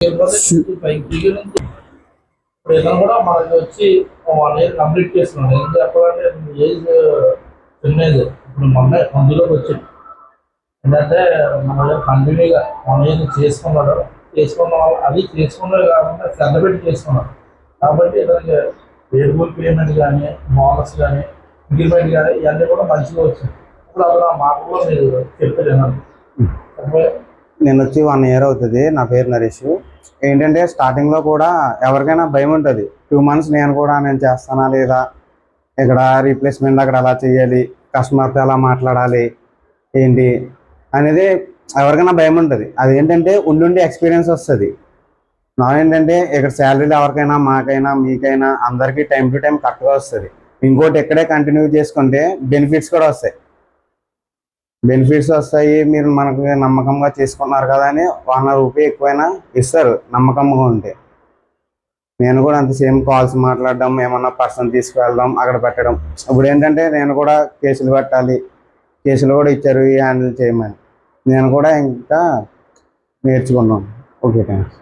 ఇప్పుడు ఇతను కూడా మనకి వచ్చి 1 ఇయర్ కంప్లీట్ చేస్తున్నాడు. ఏం చెప్పాలంటే ఏజ్ చిన్న ఏజ్. ఇప్పుడు మొన్న అందులోకి వచ్చాడు. ఏంటంటే మన కంటిన్యూగా 1 ఇయర్ చేసుకున్నాడు. చేసుకున్న వాళ్ళు అది చేసుకున్నది కాకుండా శ్రద్ధ పెట్టి చేసుకున్నాడు. కాబట్టి ఇతనికి వేరియబుల్ పేమెంట్ కానీ, బోనస్ కానీ, ఇంక్రిమెంట్ కానీ ఇవన్నీ కూడా మంచిగా వచ్చాయి. ఇప్పుడు అతను ఆ మాటలో మీరు చెప్పలేను. నేను వచ్చి 1 ఇయర్ అవుతుంది. నా పేరు నరేష్. ఏంటంటే స్టార్టింగ్లో కూడా ఎవరికైనా భయం ఉంటుంది. 2 మంత్స్ నేను చేస్తానా లేదా, ఇక్కడ రీప్లేస్మెంట్ అక్కడ ఎలా చేయాలి, కస్టమర్తో ఎలా మాట్లాడాలి ఏంటి అనేది ఎవరికైనా భయం ఉంటుంది. అది ఏంటంటే ఉండి ఎక్స్పీరియన్స్ వస్తుంది. నా ఏంటంటే ఇక్కడ శాలరీలు ఎవరికైనా, మాకైనా, మీకైనా అందరికీ టైం టు టైం కరెక్ట్గా వస్తుంది. ఇంకోటి ఇక్కడే కంటిన్యూ చేసుకుంటే బెనిఫిట్స్ కూడా వస్తాయి. మీరు మనకు నమ్మకంగా చేసుకున్నారు కదా అని 100 రూపాయలు ఎక్కువైనా ఇస్తారు నమ్మకంగా ఉంటే. నేను కూడా అంత సేమ్ కాల్స్ మాట్లాడడం, ఏమన్నా పర్సన్ తీసుకువెళ్ళడం, అక్కడ పెట్టడం. ఇప్పుడు ఏంటంటే నేను కూడా కేసులు పెట్టాలి, కేసులు కూడా ఇచ్చారు ఈ హ్యాండిల్ చేయమని. నేను కూడా ఇంకా నేర్చుకున్నాను. Okay, thanks.